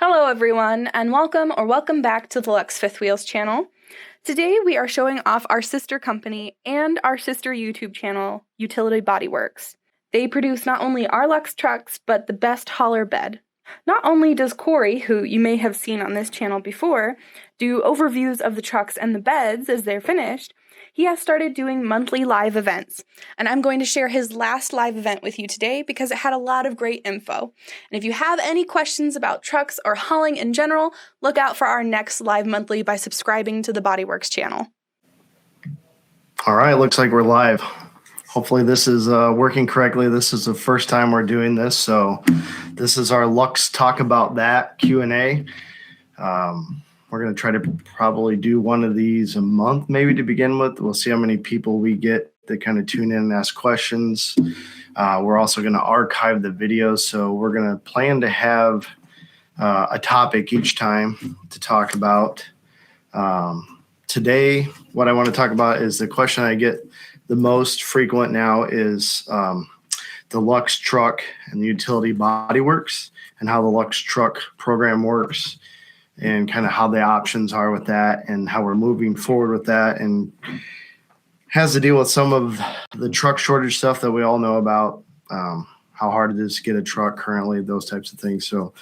Hello everyone, and welcome back to the Luxe Fifth Wheels channel. Today we are showing off our sister company and our sister YouTube channel, Utility Body Works. They produce not only our Luxe trucks, but the best hauler bed. Not only does Corey, who you may have seen on this channel before, do overviews of the trucks and the beds as they're finished, he has started doing monthly live events, and I'm going to share his last live event with you today because it had a lot of great info. And if you have any questions about trucks or hauling in general, look out for our next live monthly by subscribing to the Bodyworks channel. All right, looks like we're live. Hopefully this is working correctly. This is the first time we're doing this, so this is our Luxe Talk About That Q&A. We're going to try to probably do one of these a month maybe to begin with. We'll see how many people we get that kind of tune in and ask questions. We're also going to archive the videos, so we're going to plan to have a topic each time to talk about. Today, what I want to talk about is the question I get the most frequent now is the Luxe truck and the Utility Body Works and how the Luxe truck program works and kind of how the options are with that and how we're moving forward with that, and has to deal with some of the truck shortage stuff that we all know about, how hard it is to get a truck currently, those types of things. So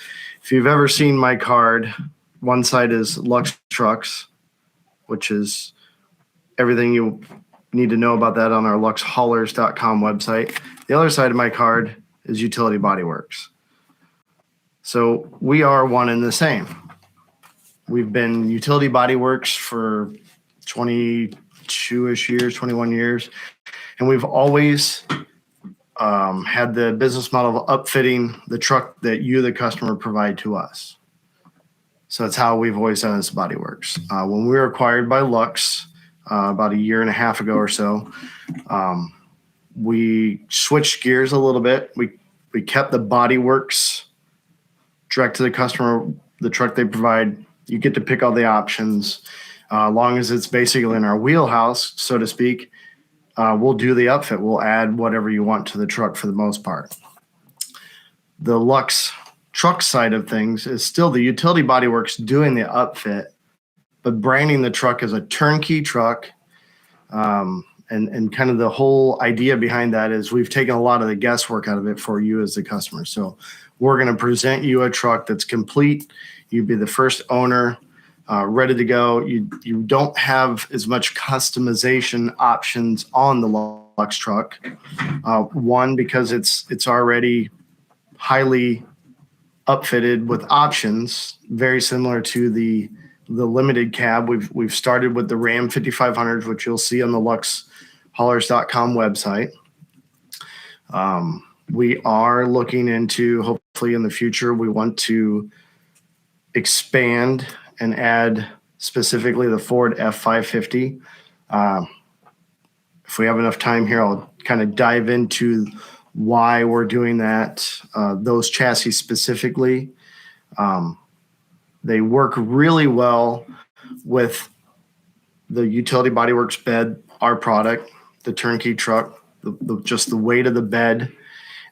if you've ever seen my card, one side is Luxe Trucks, which is everything you need to know about that on our luxehaulers.com website. The other side of my card is Utility Body Works. So we are one and the same. We've been Utility Body Works for 22-ish years, 21 years, and we've always had the business model of upfitting the truck that you, the customer, provide to us. So that's how we've always done this Body Works. When we were acquired by Luxe about a year and a half ago or so, we switched gears a little bit. We kept the Body Works direct to the customer, the truck they provide. You get to pick all the options. As long as it's basically in our wheelhouse, so to speak, we'll do the upfit. We'll add whatever you want to the truck for the most part. The Luxe truck side of things is still the Utility Body Works doing the upfit, but branding the truck as a turnkey truck. And kind of the whole idea behind that is we've taken a lot of the guesswork out of it for you as the customer. So we're going to present you a truck that's complete. You'd be the first owner, ready to go. You don't have as much customization options on the Luxe truck. One, because it's already highly upfitted with options, very similar to the limited cab. We've started with the Ram 5500s, which you'll see on the luxehaulers.com website. We are looking into, hopefully in the future, we want to expand and add specifically the Ford F550. If we have enough time here, I'll kind of dive into why we're doing that, those chassis specifically. They work really well with the Utility Body Works bed, our product, the turnkey truck, just the weight of the bed.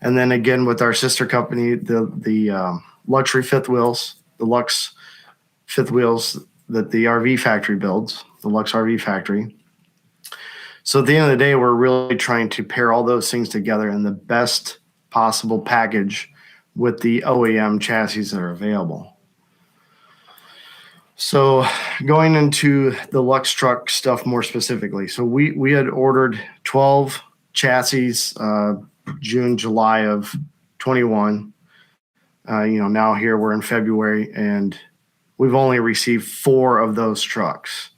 And then again, with our sister company, the luxury fifth wheels, the Luxe fifth wheels that the RV factory builds, the Luxe RV factory. So at the end of the day, we're really trying to pair all those things together in the best possible package with the OEM chassis that are available. So going into the Luxe truck stuff more specifically. So we had ordered 12 chassis June, July of 21. Now here we're in February, and we've only received 4 of those trucks.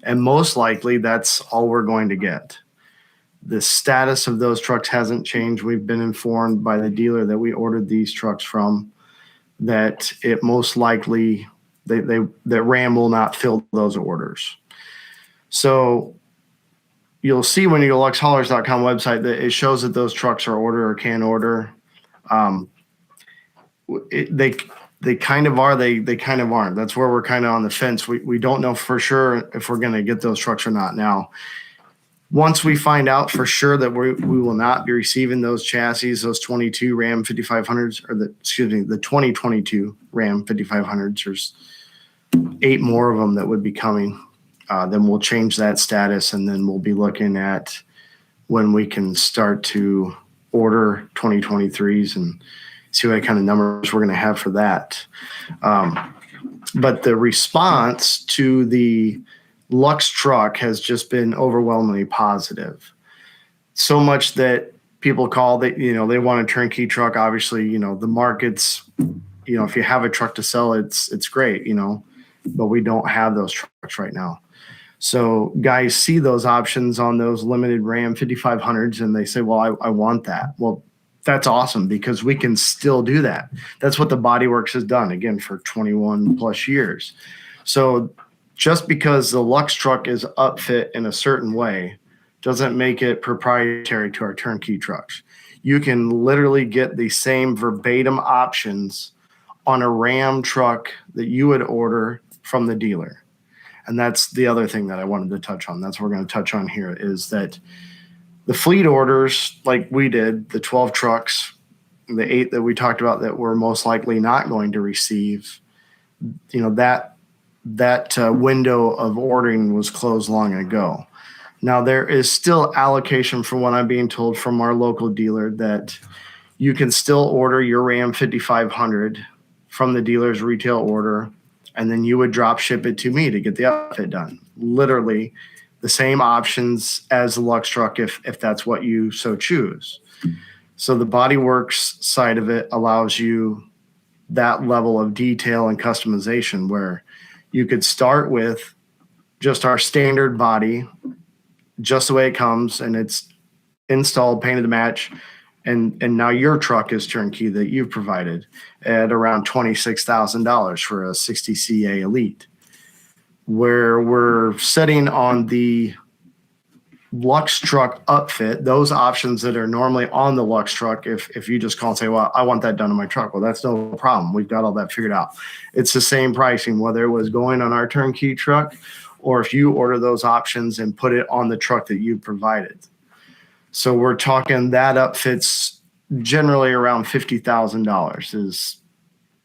And most likely that's all we're going to get. The status of those trucks hasn't changed. We've been informed by the dealer that we ordered these trucks from that it most likely that Ram will not fill those orders. So you'll see when you go to luxehaulers.com website that it shows that those trucks are ordered or can order. They kind of are, they kind of aren't. That's where we're kind of on the fence. We don't know for sure if we're going to get those trucks or not. Now, Once we find out for sure that we will not be receiving those chassis, those 22 Ram 5500s, or the 2022 Ram 5500s, there's 8 more of them that would be coming. Then we'll change that status, and then we'll be looking at when we can start to order 2023s and see what kind of numbers we're going to have for that. But the response to the Luxe truck has just been overwhelmingly positive. So much that people call that, they want a turnkey truck. Obviously, the market's, if you have a truck to sell, it's great, but we don't have those trucks right now. So guys see those options on those limited Ram 5500s and they say, well, I want that. Well, that's awesome because we can still do that. That's what the Body Works has done, again, for 21 plus years. So just because the Luxe truck is upfit in a certain way doesn't make it proprietary to our turnkey trucks. You can literally get the same verbatim options on a Ram truck that you would order from the dealer. And that's the other thing that I wanted to touch on. That's what we're going to touch on here is that the fleet orders, like we did, the 12 trucks, the 8 that we talked about that we're most likely not going to receive, that window of ordering was closed long ago. Now, there is still allocation from what I'm being told from our local dealer that you can still order your Ram 5500 from the dealer's retail order, and then you would drop ship it to me to get the upfit done. Literally the same options as the Luxe truck if that's what you so choose. So the Body Works side of it allows you that level of detail and customization where you could start with just our standard body, just the way it comes, and it's installed, painted to match, and now your truck is turnkey that you've provided at around $26,000 for a 60 CA Elite. Where we're setting on the Luxe truck upfit, those options that are normally on the Luxe truck, if you just call and say, well, I want that done in my truck, well, that's no problem. We've got all that figured out. It's the same pricing, whether it was going on our turnkey truck or if you order those options and put it on the truck that you provided. So we're talking that upfits generally around $50,000 is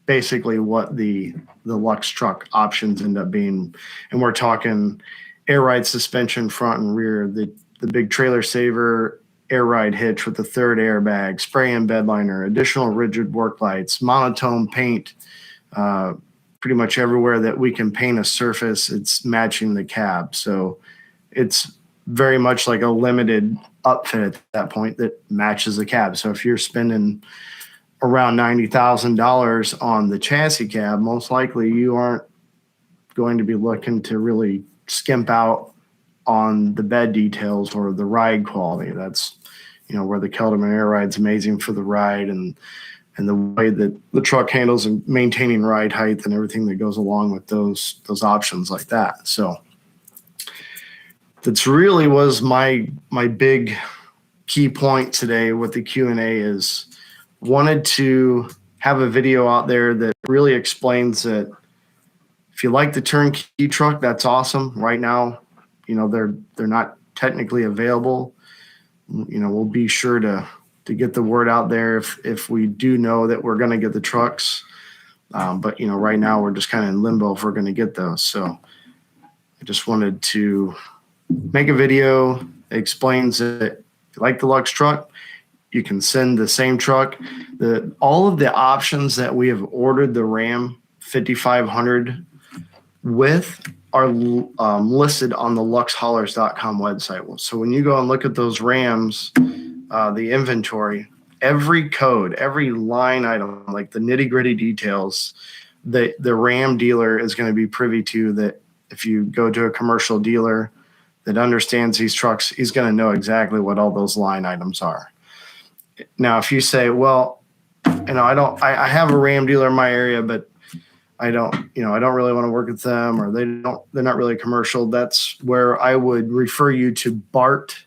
basically what the Luxe truck options end up being. And we're talking air ride suspension front and rear, the big trailer saver air ride hitch with the third airbag, spray and bed liner, additional rigid work lights, monotone paint, pretty much everywhere that we can paint a surface, it's matching the cab. So it's very much like a limited upfit at that point that matches the cab. So if you're spending around $90,000 on the chassis cab, most likely you aren't going to be looking to really skimp out on the bed details or the ride quality. That's, where the Kelderman Air Ride's amazing for the ride and the way that the truck handles and maintaining ride height and everything that goes along with those options like that. So that's really was my big key point today with the Q&A is wanted to have a video out there that really explains that if you like the turnkey truck, that's awesome. Right now, they're not technically available. We'll be sure to get the word out there if we do know that we're going to get the trucks. But right now we're just kind of in limbo if we're going to get those. So I just wanted to make a video that explains that if you like the Luxe truck, you can send the same truck. All of the options that we have ordered the Ram 5500 with are listed on the luxhaulers.com website. So when you go and look at those Rams, the inventory, every code, every line item, like the nitty gritty details that the Ram dealer is going to be privy to, that if you go to a commercial dealer that understands these trucks, he's going to know exactly what all those line items are. Now, if you say, well, I have a Ram dealer in my area, but I don't really want to work with them, or they're not really commercial. That's where I would refer you to Bart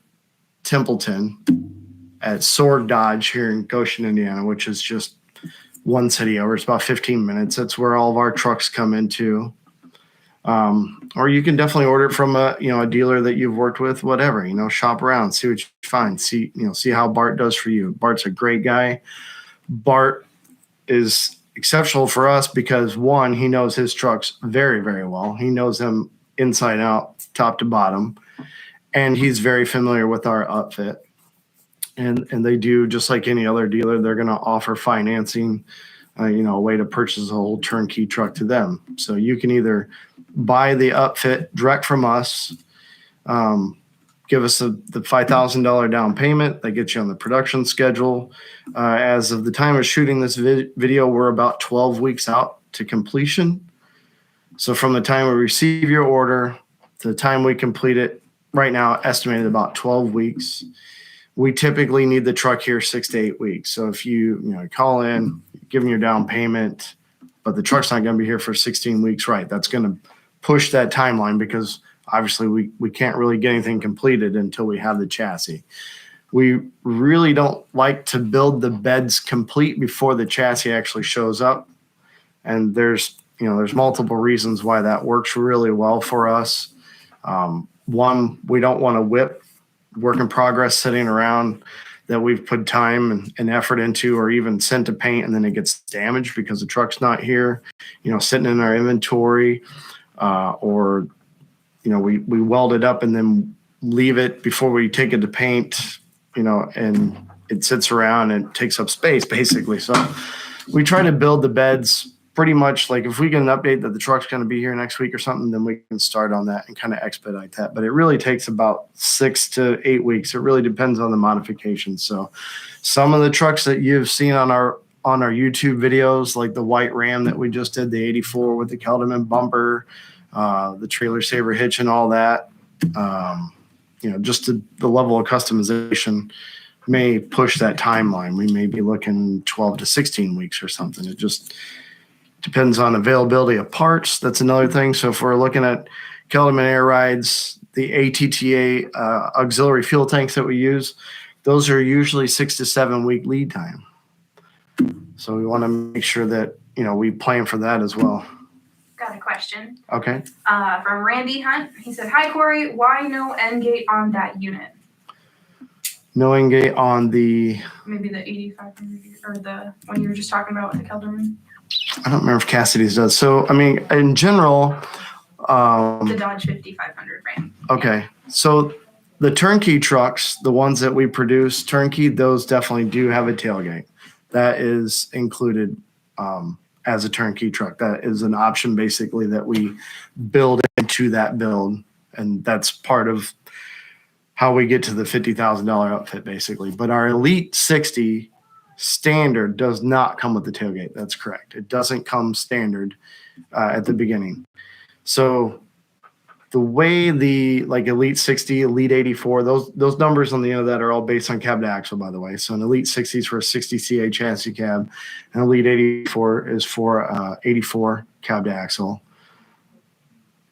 Templeton at Sword Dodge here in Goshen, Indiana, which is just one city over. It's about 15 minutes. That's where all of our trucks come into. Or you can definitely order it from a dealer that you've worked with, whatever. Shop around, see what you find, see how Bart does for you. Bart's a great guy. Bart is exceptional for us because, one, he knows his trucks very, very well. He knows them inside out, top to bottom, and he's very familiar with our upfit. And they do, just like any other dealer, they're going to offer financing, a way to purchase a whole turnkey truck to them. So you can either buy the upfit direct from us, give us the $5,000 down payment. That gets you on the production schedule. As of the time of shooting this video, we're about 12 weeks out to completion. So from the time we receive your order to the time we complete it, right now estimated about 12 weeks. We typically need the truck here 6 to 8 weeks. So if you call in, give them your down payment, but the truck's not going to be here for 16 weeks, right? That's going to push that timeline because obviously we can't really get anything completed until we have the chassis. We really don't like to build the beds complete before the chassis actually shows up. And there's multiple reasons why that works really well for us. One, we don't want to whip work in progress sitting around that we've put time and effort into, or even sent to paint, and then it gets damaged because the truck's not here, sitting in our inventory, or we weld it up and then leave it before we take it to paint, and it sits around and takes up space basically. So we try to build the beds pretty much like if we get an update that the truck's going to be here next week or something, then we can start on that and kind of expedite that. But it really takes about 6 to 8 weeks. It really depends on the modifications. So some of the trucks that you've seen on our YouTube videos, like the white Ram that we just did, the 84 with the Kelderman bumper, the trailer saver hitch and all that, just the level of customization may push that timeline. We may be looking 12 to 16 weeks or something. It just depends on availability of parts. That's another thing. So if we're looking at Kelderman air rides, the ATTA auxiliary fuel tanks that we use, those are usually 6 to 7 week lead time. So we want to make sure that, we plan for that as well. Got a question. Okay. From Randy Hunt. He said, "Hi, Corey. Why no end gate on that unit?" No end gate on the... Maybe the 8500 or the one you were just talking about with the Kelderman. I don't remember if Cassidy's does. So, I mean, in general... the Dodge 5500 Ram. Okay. Yeah. So the turnkey trucks, the ones that we produce turnkey, those definitely do have a tailgate. That is included as a turnkey truck. That is an option basically that we build into that build. And that's part of how we get to the $50,000 outfit basically. But our Elite 60 standard does not come with the tailgate. That's correct. It doesn't come standard at the beginning. So the way the Elite 60, Elite 84, those numbers on the end of that are all based on cab to axle, by the way. So an Elite 60 is for a 60 CA chassis cab, and Elite 84 is for 84 cab to axle.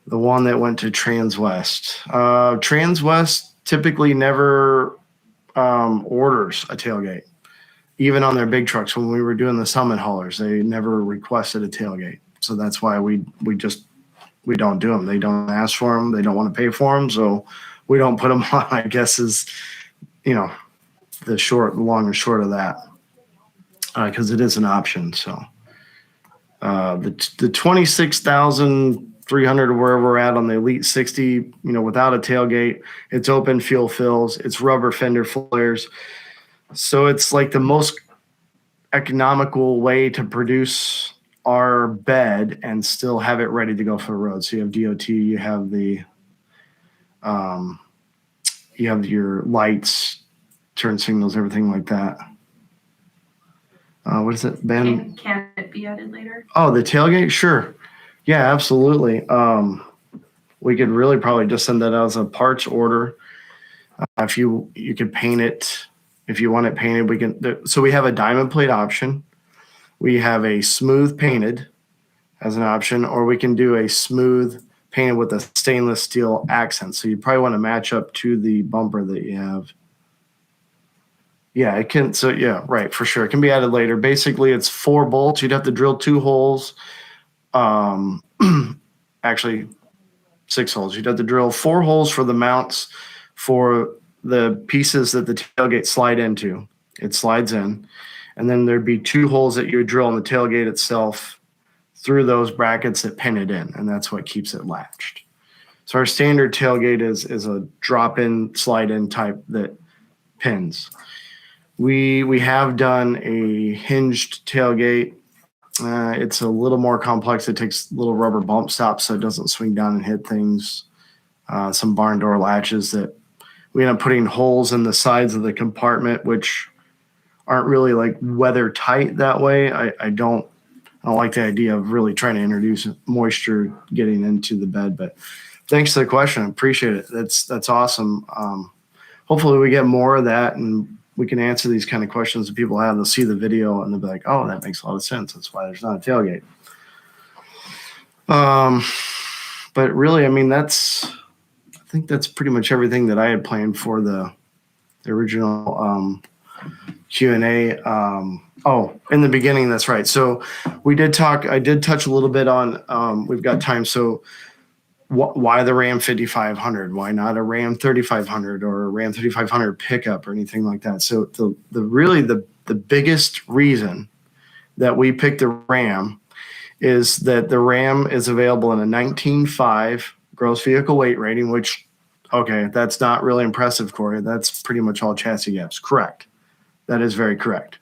The one that went to Transwest. Transwest typically never orders a tailgate. Even on their big trucks, when we were doing the Summit haulers, they never requested a tailgate. So that's why we don't do them. They don't ask for them. They don't want to pay for them. So we don't put them on, I guess, is, the long and short of that, because it is an option. So the 26,300 where we're at on the Elite 60, without a tailgate, it's open fuel fills, it's rubber fender flares. So it's like the most economical way to produce our bed and still have it ready to go for the road. So you have DOT, you have your lights, turn signals, everything like that. What is it, Ben? Can it be added later? Oh, the tailgate? Sure. Yeah, absolutely. We could really probably just send that out as a parts order. If you could paint it, if you want it painted, we can. So we have a diamond plate option. We have a smooth painted as an option, or we can do a smooth painted with a stainless steel accent. So you probably want to match up to the bumper that you have. Yeah, it can. So yeah, right, for sure. It can be added later. Basically, it's 4 bolts. You'd have to drill 2 holes. Actually, 6 holes. You'd have to drill 4 holes for the mounts for the pieces that the tailgate slide into. It slides in. And then there'd be 2 holes that you would drill in the tailgate itself through those brackets that pin it in, and that's what keeps it latched. So our standard tailgate is a drop-in, slide-in type that pins. We have done a hinged tailgate. It's a little more complex. It takes little rubber bump stops so it doesn't swing down and hit things. Some barn door latches that we end up putting holes in the sides of the compartment, which aren't really like weather tight that way. I don't like the idea of really trying to introduce moisture getting into the bed, but thanks for the question. I appreciate it. That's awesome. Hopefully we get more of that and we can answer these kind of questions that people have. They'll see the video and they'll be like, oh, that makes a lot of sense. That's why there's not a tailgate. But really, I mean, I think that's pretty much everything that I had planned for the original Q&A. In the beginning, that's right. So I did touch a little bit on, we've got time. So why the Ram 5500? Why not a Ram 3500 or a Ram 3500 pickup or anything like that? So the biggest reason that we picked the Ram is that the Ram is available in a 19.5 gross vehicle weight rating, which, okay, that's not really impressive, Corey. That's pretty much all chassis gaps. Correct. That is very correct.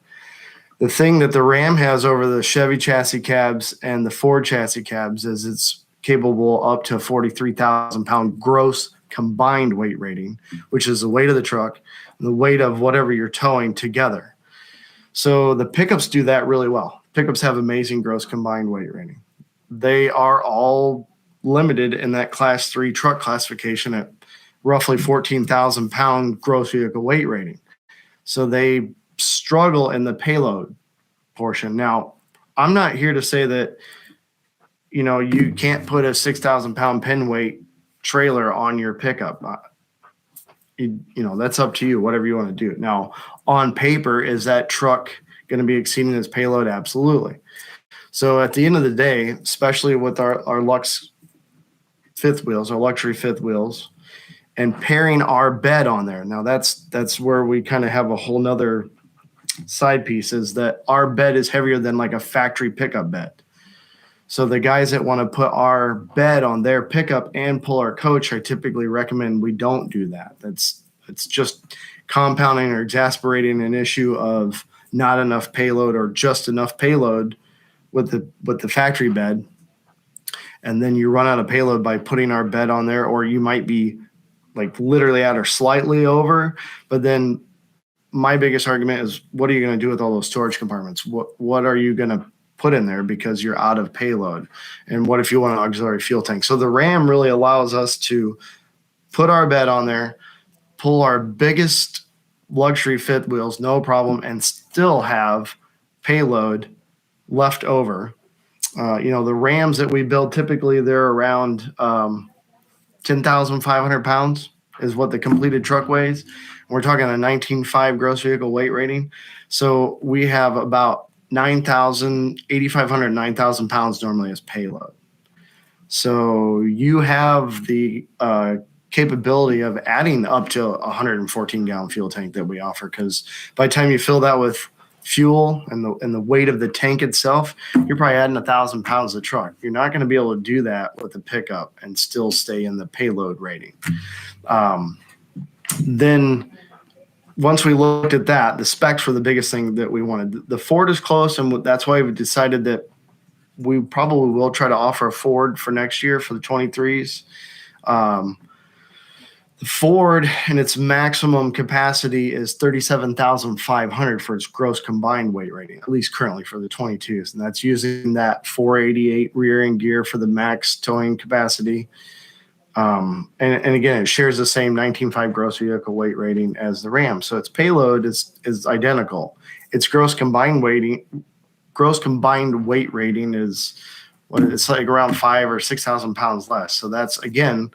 The thing that the Ram has over the Chevy chassis cabs and the Ford chassis cabs is it's capable up to 43,000 pound gross combined weight rating, which is the weight of the truck and the weight of whatever you're towing together. So the pickups do that really well. Pickups have amazing gross combined weight rating. They are all limited in that class 3 truck classification at roughly 14,000 pound gross vehicle weight rating. So they struggle in the payload portion. Now, I'm not here to say that, you can't put a 6,000 pound pin weight trailer on your pickup. That's up to you, whatever you want to do. Now, on paper, is that truck going to be exceeding its payload? Absolutely. So at the end of the day, especially with our Luxe fifth wheels, our luxury fifth wheels, and pairing our bed on there. Now that's where we kind of have a whole nother side piece, is that our bed is heavier than like a factory pickup bed. So the guys that want to put our bed on their pickup and pull our coach, I typically recommend we don't do that. It's just compounding or exasperating an issue of not enough payload or just enough payload with the factory bed. And then you run out of payload by putting our bed on there, or you might be like literally at or slightly over. But then my biggest argument is, what are you going to do with all those storage compartments? What are you going to put in there because you're out of payload? And what if you want an auxiliary fuel tank? So the Ram really allows us to put our bed on there, pull our biggest luxury fifth wheels, no problem, and still have payload left over. The Rams that we build, typically they're around 10,500 pounds is what the completed truck weighs. We're talking a 19.5 gross vehicle weight rating. So we have about 8,500, 9,000 pounds normally as payload. So you have the capability of adding up to a 114 gallon fuel tank that we offer, because by the time you fill that with fuel and the weight of the tank itself, you're probably adding 1,000 pounds of truck. You're not going to be able to do that with a pickup and still stay in the payload rating. Then once we looked at that, the specs were the biggest thing that we wanted. The Ford is close, and that's why we decided that we probably will try to offer a Ford for next year for the 23s. The Ford and its maximum capacity is 37,500 for its gross combined weight rating, at least currently for the 22s. And that's using that 488 rear end gear for the max towing capacity. And again, it shares the same 19.5 gross vehicle weight rating as the Ram. So its payload is identical. Its gross combined weight rating is it's like around 5,000 or 6,000 pounds less. So that's, again,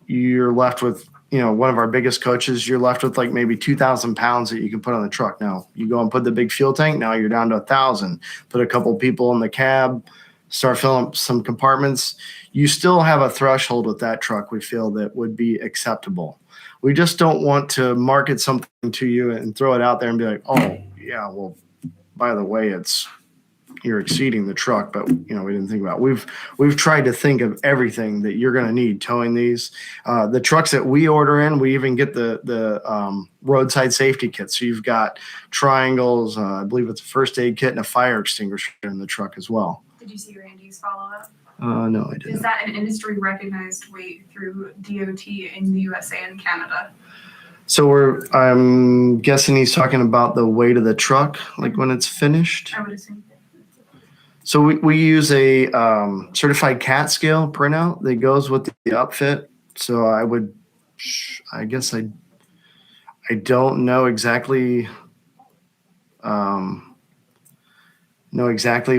you're left with, one of our biggest coaches, you're left with like maybe 2,000 pounds that you can put on the truck. Now you go and put the big fuel tank, now you're down to 1,000. Put a couple people in the cab, start filling up some compartments, you still have a threshold with that truck we feel that would be acceptable. We just don't want to market something to you and throw it out there and be like, oh, yeah, well, by the way, you're exceeding the truck, but we didn't think about it. We've tried to think of everything that you're going to need towing these. The trucks that we order in, we even get the roadside safety kits. So you've got triangles, I believe it's a first aid kit and a fire extinguisher in the truck as well. Did you see Randy's follow-up? No, I didn't. Is that an industry recognized weight through DOT in the USA and Canada? So I'm guessing he's talking about the weight of the truck, like when it's finished. I would assume. So we use a certified CAT scale printout that goes with the upfit. So I guess I don't know exactly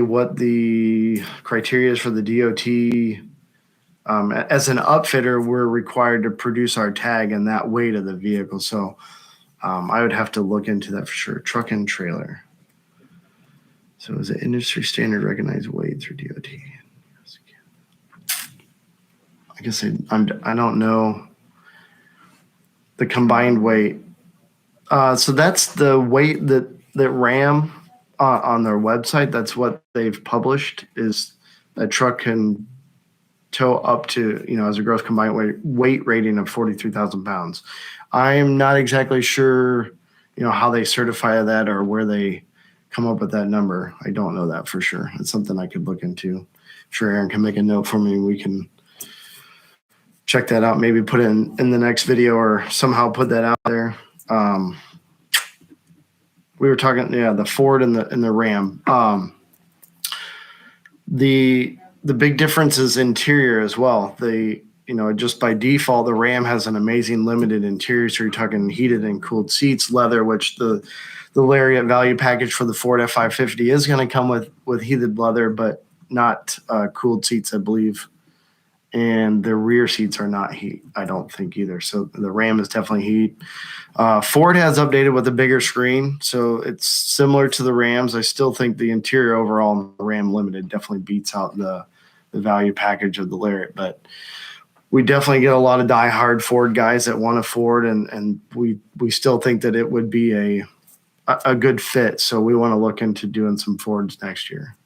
what the criteria is for the DOT. As an upfitter, we're required to produce our tag and that weight of the vehicle. So I would have to look into that for sure. Truck and trailer. So is it industry standard recognized weight through DOT? I guess I don't know the combined weight. So that's the weight that Ram on their website. That's what they've published, is a truck can tow up to, as a gross combined weight rating of 43,000 pounds. I'm not exactly sure, how they certify that or where they come up with that number. I don't know that for sure. It's something I could look into. I'm sure Aaron can make a note for me. We can check that out. Maybe put it in the next video or somehow put that out there. We were talking, the Ford and the Ram. The big difference is interior as well. Just by default, the Ram has an amazing limited interior. So you're talking heated and cooled seats, leather, which the Lariat value package for the Ford F550 is going to come with heated leather, but not cooled seats, I believe. And the rear seats are not heat, I don't think either. So the Ram is definitely heat. Ford has updated with a bigger screen, so it's similar to the Rams. I still think the interior overall in the Ram Limited definitely beats out the value package of the Lariat, but we definitely get a lot of diehard Ford guys that want a Ford, and we still think that it would be a good fit. So we want to look into doing some Fords next year.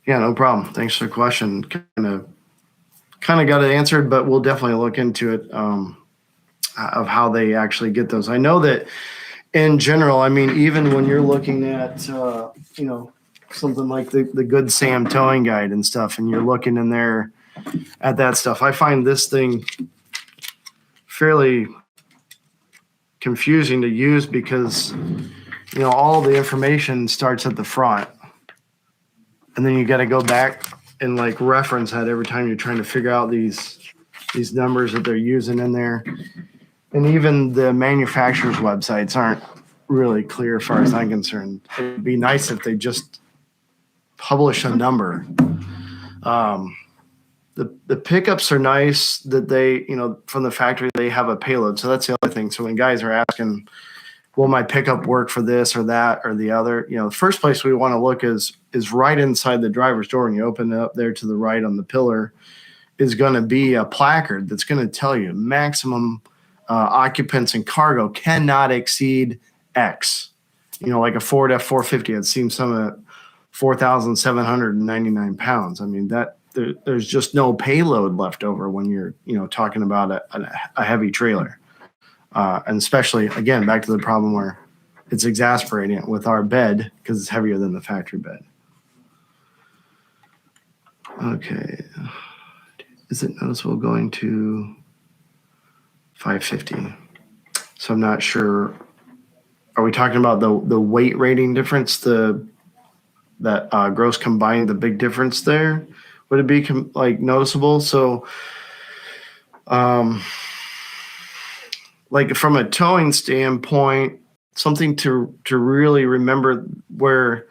Yeah, no problem. Thanks for the question. Kind of got it answered, but we'll definitely look into it of how they actually get those. I know that in general, even when you're looking at, something like the Good Sam towing guide and stuff, and you're looking in there at that stuff, I find this thing fairly confusing to use because, all the information starts at the front. And then you got to go back and reference that every time you're trying to figure out these numbers that they're using in there. And even the manufacturer's websites aren't really clear as far as I'm concerned. It'd be nice if they just publish a number. The pickups are nice that they, from the factory, they have a payload. So that's the other thing. So when guys are asking, will my pickup work for this or that or the other? The first place we want to look is right inside the driver's door. And you open it up there to the right on the pillar is going to be a placard that's going to tell you maximum occupants and cargo cannot exceed X. Like a Ford F450, it seems some at 4,799 pounds. There's just no payload left over when you're, talking about a heavy trailer. And especially, again, back to the problem where it's exasperating with our bed because it's heavier than the factory bed. Okay. Is it noticeable going to 550? So I'm not sure. Are we talking about the weight rating difference, that gross combined, the big difference there? Would it be noticeable? So, from a towing standpoint, something to really remember where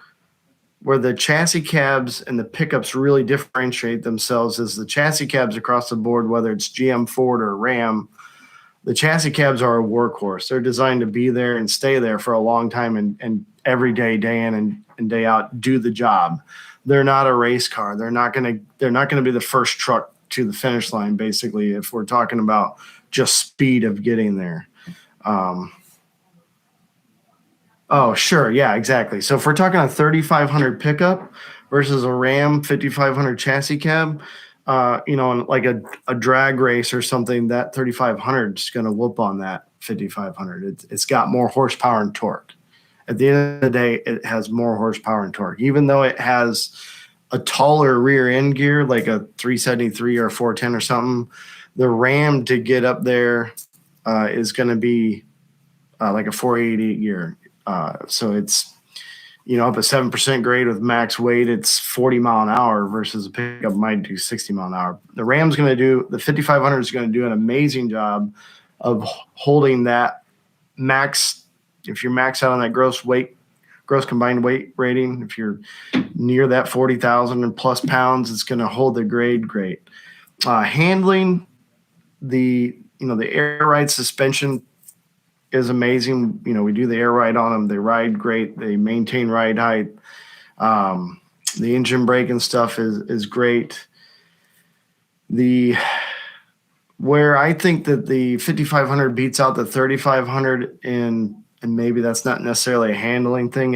the chassis cabs and the pickups really differentiate themselves is the chassis cabs across the board, whether it's GM, Ford, or Ram, The chassis cabs are a workhorse. They're designed to be there and stay there for a long time and every day, day in and day out, do the job. They're not a race car. They're not gonna be the first truck to the finish line, basically, if we're talking about just speed of getting there. Oh, sure. Yeah, exactly. So if we're talking a 3,500 pickup versus a Ram 5,500 chassis cab, like a drag race or something, that 3,500 is going to whoop on that 5,500. It's got more horsepower and torque. At the end of the day, it has more horsepower and torque, even though it has a taller rear end gear, like a 373 or 410 or something. The Ram to get up there is going to be like a 488 gear. So it's, up a 7% grade with max weight, it's 40 mile an hour versus a pickup might do 60 mile an hour. The 5,500 is going to do an amazing job of holding that max. If you're max out on that gross combined weight rating, if you're near that 40,000 and plus pounds, it's going to hold the grade great. Handling the air ride suspension is amazing. We do the air ride on them. They ride great. They maintain ride height. The engine brake and stuff is great. Where I think that the 5,500 beats out the 3,500 and maybe that's not necessarily a handling thing.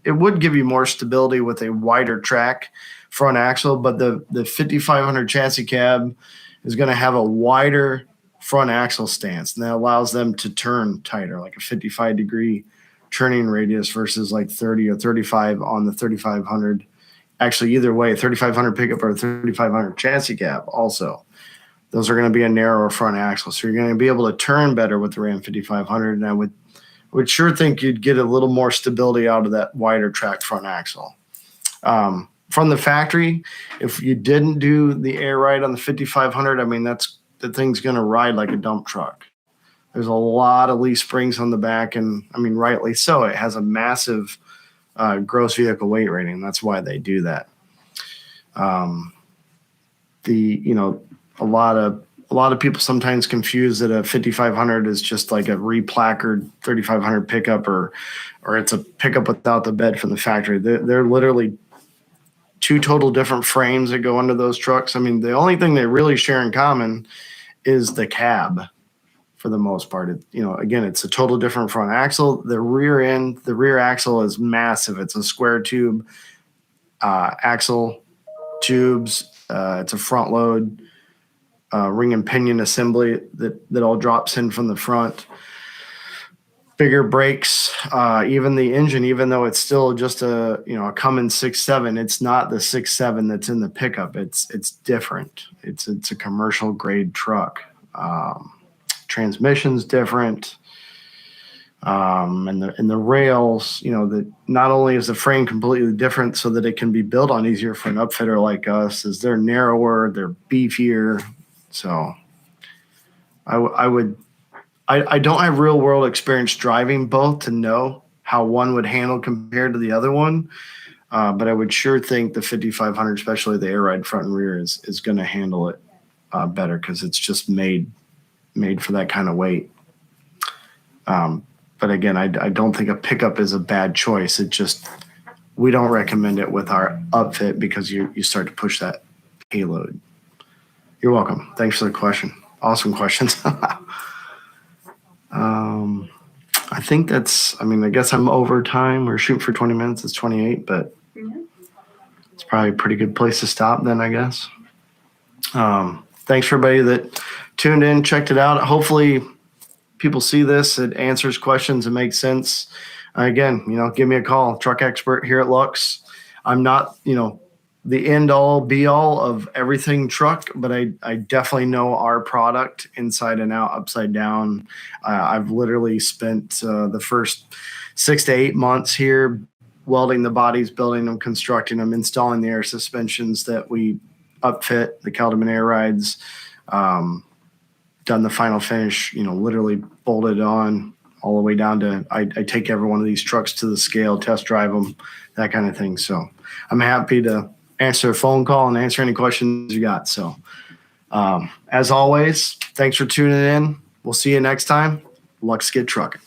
It would give you more stability with a wider track front axle, but the 5,500 chassis cab is going to have a wider front axle stance, and that allows them to turn tighter, like a 55-degree turning radius versus like 30 or 35 on the 3,500. Actually, either way, 3,500 pickup or 3,500 chassis cab also. Those are going to be a narrower front axle, so you're going to be able to turn better with the Ram 5,500, and I would sure think you'd get a little more stability out of that wider track front axle. From the factory, if you didn't do the air ride on the 5,500, the thing's going to ride like a dump truck. There's a lot of leaf springs on the back, and rightly so. It has a massive gross vehicle weight rating. That's why they do that. A lot of people sometimes confuse that a 5,500 is just like a replacard 3,500 pickup, or it's a pickup without the bed from the factory. They're literally two total different frames that go under those trucks. The only thing they really share in common is the cab for the most part. Again, it's a total different front axle. The rear axle is massive. It's a square tube axle tubes. It's a front load ring and pinion assembly that all drops in from the front. Bigger brakes, even the engine, even though it's still just a Cummins 6.7, it's not the 6.7 that's in the pickup. It's different. It's a commercial grade truck. Transmission's different, and the rails. That not only is the frame completely different, so that it can be built on easier for an upfitter like us, is they're narrower, they're beefier. So I don't have real world experience driving both to know how one would handle compared to the other one. But I would sure think the 5,500, especially the air ride front and rear, is going to handle it better, because it's just made for that kind of weight. But again, I don't think a pickup is a bad choice. We don't recommend it with our upfit because you start to push that payload. You're welcome. Thanks for the question. Awesome questions. I think I guess I'm over time. We're shooting for 20 minutes. It's 28, but it's probably a pretty good place to stop then, I guess. Thanks for everybody that tuned in, checked it out. Hopefully people see this, it answers questions, it makes sense. Again, give me a call. Truck expert here at Luxe. I'm not, the end all be all of everything truck, but I definitely know our product inside and out, upside down. I've literally spent the first 6 to 8 months here welding the bodies, building them, constructing them, installing the air suspensions that we upfit, the Kelderman air rides, done the final finish, literally bolted on all the way down to, I take every one of these trucks to the scale, test drive them, that kind of thing. So I'm happy to answer a phone call and answer any questions you got. So as always, thanks for tuning in. We'll see you next time. Luxe Get Trucking.